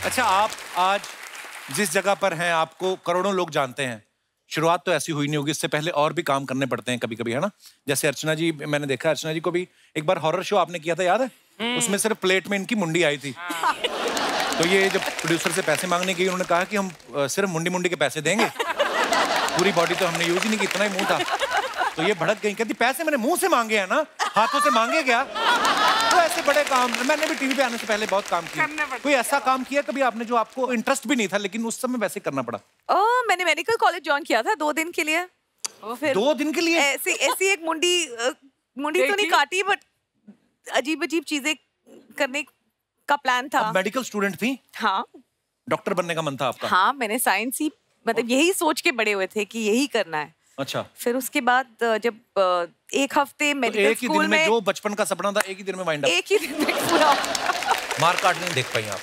अच्छा, आप आज जिस जगह पर हैं आपको करोड़ों लोग जानते हैं। शुरुआत तो ऐसी हुई नहीं होगी, इससे पहले और भी काम करने पड़ते हैं कभी कभी, है ना? जैसे अर्चना जी, मैंने देखा अर्चना जी को भी एक बार हॉरर शो आपने किया था, याद है? उसमें सिर्फ प्लेट में इनकी मुंडी आई थी। तो ये जब प्रोड्यूसर से पैसे मांगने गई, उन्होंने कहा कि हम सिर्फ मुंडी मुंडी के पैसे देंगे, पूरी बॉडी तो हमने यूज ही नहीं की, इतना ही मुंह था। तो ये भड़क गई, कहती पैसे मैंने मुंह से मांगे हैं ना, हाथों से मांगे क्या? तो ऐसे बड़े काम मैंने भी टीवी पे आने से पहले बहुत काम किया। कोई ऐसा काम किया कभी आपने जो आपको इंटरेस्ट भी नहीं था लेकिन उस समय वैसे करना पड़ा? मैंने मेडिकल कॉलेज ज्वाइन किया था 2 दिन के लिए। फिर 2 दिन के लिए? ऐसी एक मुंडी तो नहीं काटी, बट अजीब अजीब चीजें करने का प्लान था। मेडिकल स्टूडेंट थी? हाँ। डॉक्टर बनने का मन था आपका? हाँ, मैंने साइंस ही मतलब यही सोच के बड़े हुए थे कि यही करना है। अच्छा। फिर उसके बाद जब एक हफ्ते मेडिकल तो स्कूल में जो बचपन का सपना था एक ही दिन में वाइंड अप? एक ही दिन में पूरा। मार काट नहीं देख पाई आप?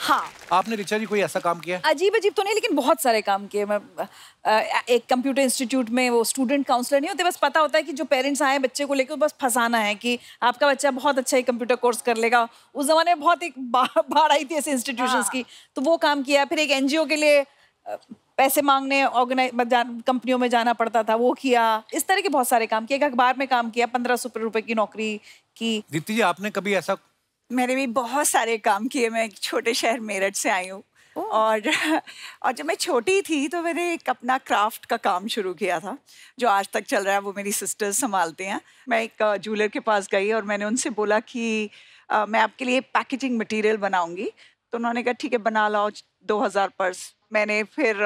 हाँ। आपने ऋचा जी कोई ऐसा काम किया? अजीब अजीब तो नहीं, लेकिन बहुत सारे काम किए। मैं एक कंप्यूटर इंस्टीट्यूट में वो स्टूडेंट काउंसलर नहीं होते, बस पता होता है कि जो पेरेंट्स आए बच्चे को लेकर बस फंसाना है कि आपका बच्चा बहुत अच्छा ही कंप्यूटर कोर्स कर लेगा। उस जमाने में बहुत एक बाढ़ आई थी ऐसे इंस्टीट्यूशंस की, तो वो काम किया। फिर एक एनजीओ के लिए पैसे मांगने कंपनियों में जाना पड़ता था, वो किया। इस तरह के बहुत सारे काम किए। एक अखबार में काम किया, 1500 रुपए की नौकरी की। दीप्ति जी, आपने कभी ऐसा? मैंने भी बहुत सारे काम किए। मैं एक छोटे शहर मेरठ से आई हूँ और जब मैं छोटी थी तो मैंने एक अपना क्राफ्ट का काम शुरू किया था जो आज तक चल रहा है। वो मेरी सिस्टर्स संभालते हैं। मैं एक ज्वेलर के पास गई और मैंने उनसे बोला कि मैं आपके लिए पैकेजिंग मटेरियल बनाऊंगी। तो उन्होंने कहा ठीक है बना लाओ, 2000 पर्स। मैंने फिर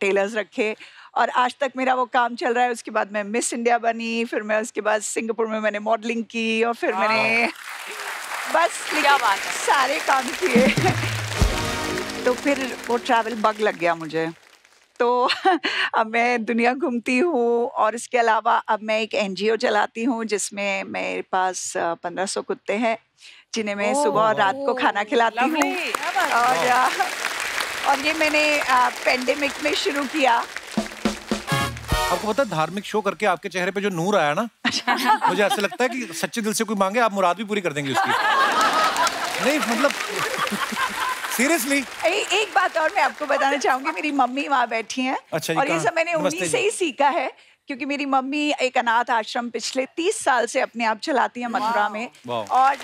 टेलर्स रखे और आज तक मेरा वो काम चल रहा है। उसके बाद मैं मिस इंडिया बनी, फिर मैं उसके बाद सिंगापुर में मैंने मॉडलिंग की और फिर मैंने बस क्या बात है सारे काम किए। तो फिर वो ट्रैवल बग लग गया मुझे, तो अब मैं दुनिया घूमती हूँ और इसके अलावा अब मैं एक एनजीओ चलाती हूँ जिसमें मेरे पास 1500 कुत्ते हैं जिन्हें मैं सुबह और रात को खाना खिलाती हूँ। और ये मैंने पेंडेमिक में शुरू किया। आपको पता है धार्मिक शो करके आपके चेहरे पे जो नूर आया ना, मुझे ऐसा लगता है कि सच्चे दिल से कोई मांगे आप मुराद भी पूरी कर देंगे उसकी। नहीं मतलब सीरियसली। एक बात और मैं आपको बताना चाहूंगी, मेरी मम्मी वहाँ बैठी हैं। अच्छा, और ये सब मैंने उन्हीं से ही सीखा है क्योंकि मेरी मम्मी एक अनाथ आश्रम पिछले 30 साल से अपने आप चलाती हैं मथुरा में। और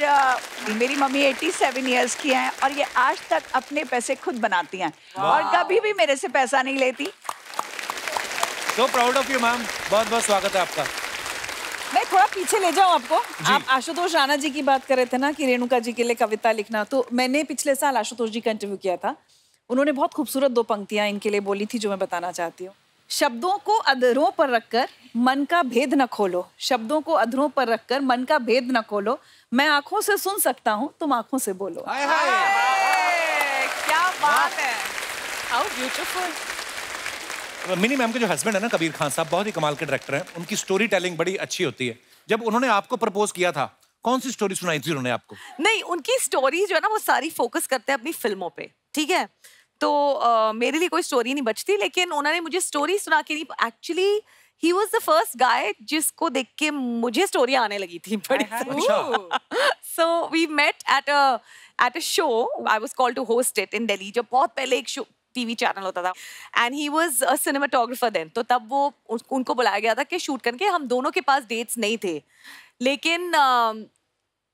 मेरी मम्मी 87 इयर्स की हैं और ये आज तक अपने पैसे खुद बनाती हैं और कभी भी मेरे से पैसा नहीं लेती। So proud of you, ma'am. बहुत बहुत स्वागत है आपका। मैं थोड़ा पीछे ले जाऊं आपको। आप आशुतोष राणा जी की बात कर रहे थे ना कि रेणुका जी के लिए कविता लिखना, तो मैंने पिछले साल आशुतोष जी का इंटरव्यू किया था। उन्होंने बहुत खूबसूरत 2 पंक्तियां इनके लिए बोली थी जो मैं बताना चाहती हूँ। शब्दों को अधरों पर रखकर मन का भेद न खोलो, शब्दों को अधरों पर रखकर मन का भेद न खोलो, मैं आंखों से सुन सकता हूँ, तुम आंखों से बोलो। हाय हाय, क्या बात है, हाउ ब्यूटीफुल। मिनी मैम के जो हस्बैंड है ना कबीर खान साहब, बहुत ही कमाल के डायरेक्टर हैं। उनकी स्टोरी टेलिंग बड़ी अच्छी होती है। जब उन्होंने आपको प्रपोज किया था, कौन सी स्टोरी सुनाई थी उन्होंने आपको? नहीं, उनकी स्टोरी जो है ना वो सारी फोकस करते हैं अपनी फिल्मों पे, ठीक है? तो मेरे लिए कोई स्टोरी नहीं बचती, लेकिन उन्होंने मुझे स्टोरी सुना के नहीं, actually he was the first guy जिसको देख के मुझे स्टोरी आने लगी थी बड़ी। So we met at a show, I was called to host it in Delhi, जब बहुत पहले एक शो टीवी चैनल होता था, and he was a cinematographer then. तो तब वो उनको बुलाया गया था कि शूट करके। हम दोनों के पास डेट्स नहीं थे, लेकिन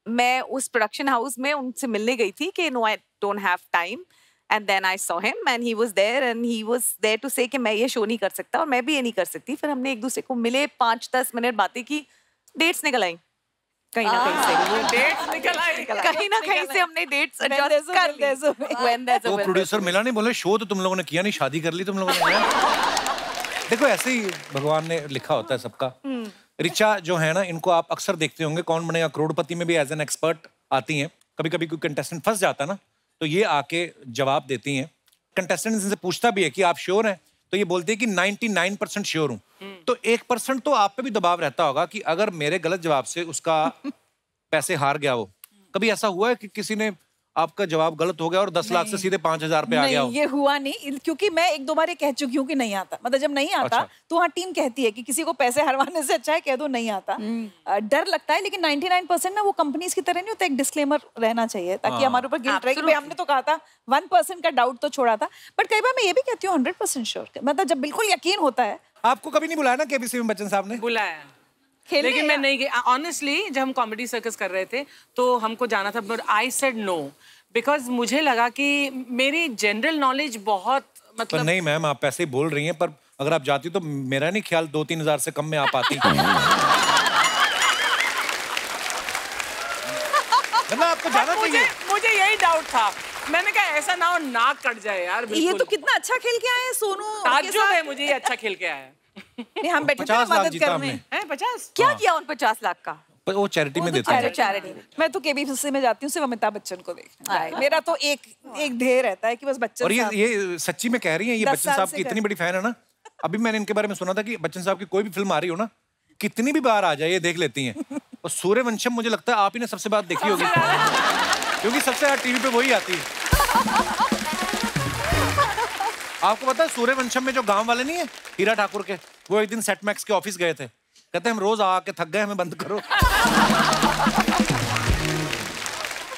मैं उस प्रोडक्शन हाउस में उनसे मिलने गई थी कि no I don't have time, and then I saw him and he was there to say कि मैं ये शो नहीं कर सकता और मैं भी ये नहीं कर सकती। फिर हमने एक दूसरे को मिले, 5-10 मिनट बातें की, डेट्स निकल आई कहीं ना कहीं से। डेट्स निकल आई कहीं ना कहीं से, हमने डेट्स एडजस्ट कर ली। वो प्रोड्यूसर मिला नहीं, बोले शो तो तुम लोगों ने किया नहीं, शादी कर ली तुम लोगों ने। देखो ऐसे ही भगवान ने लिखा होता है सबका। ऋचा जो है ना, इनको आप अक्सर देखते होंगे कौन बनेगा करोड़पति में भी एज एन एक्सपर्ट आती हैं। कभी कभी कोई कंटेस्टेंट फंस जाता है ना, तो ये आके जवाब देती हैं। कंटेस्टेंट इनसे पूछता भी है कि आप श्योर हैं, तो ये बोलते हैं कि 99% श्योर हूँ। तो 1% तो आप पे भी दबाव रहता होगा कि अगर मेरे गलत जवाब से उसका पैसे हार गया हो। कभी ऐसा हुआ है कि किसी ने आपका जवाब गलत हो गया और 10 लाख से सीधे 5,000 पे आ गया हो? ये हुआ नहीं, क्योंकि मैं 1-2 बार ये कह चुकी हूँ कि नहीं आता। मतलब जब नहीं आता अच्छा। तो वहाँ टीम कहती है कि किसी को पैसे हरवाने से अच्छा है कह दो नहीं आता। डर लगता है, लेकिन 99% ना वो कंपनीज की तरह नहीं होता, एक डिस्क्लेमर रहना चाहिए ताकि हमारे ऊपर गिल्ट रहे कि भाई हमने तो कहा था, 1% का डाउट तो छोड़ा था। बट कई बार मैं ये भी कहती हूँ 100% श्योर, मतलब जब बिल्कुल यकीन होता है। आपको कभी नहीं बुलाया ना केबीसी में बच्चन साहब ने? बुलाया, खेलने लेकिन मैं नहीं गई। ऑनेस्टली जब हम कॉमेडी सर्कस कर रहे थे तो हमको जाना था, but I said no, because मुझे लगा कि मेरी जनरल नॉलेज बहुत पर मतलब नहीं मैम, आप पैसे ही बोल रही हैं, पर अगर आप जाती तो मेरा नहीं ख्याल 2-3 हज़ार से कम में आप आती। मतलब आपको जाना चाहिए। मुझे यही डाउट था। मैंने कहा ऐसा ना हो नाक कट जाए यार। ये तो कितना अच्छा खेल के आए हैं सोनू के ताज्जुब साथ। है मुझे, ये अच्छा खेल के आया। नहीं, हम बैठे थे 50 लाख मदद जीता करने। हमने। हैं 50? क्या किया उन 50 लाख का? पर वो चैरिटी में देते हैं। चैरिटी। मैं तो केबीसी में जाती हूँ सिर्फ अमिताभ बच्चन को देखने। मेरा तो एक ध्येय रहता है कि बस बच्चन और साहब। ये सच्ची में कह रही हैं, ये 10 बच्चन साल साहब से की इतनी कर- बड़ी फैन है ना। अभी मैंने इनके बारे में सुना था कि बच्चन साहब की कोई भी फिल्म आ रही हो ना, कितनी भी बार आ जाए ये देख लेती हैं। और सूर्यवंशम मुझे लगता है आप ही ने सबसे बात देखी होगी, क्योंकि सबसे ज्यादा टीवी पे वही आती है। आपको पता है सूर्यवंशम में जो गांव वाले नहीं है हीरा ठाकुर के, वो एक दिन सेट मैक्स के ऑफिस गए थे, कहते हैं हम रोज आके थक गए, हमें बंद करो।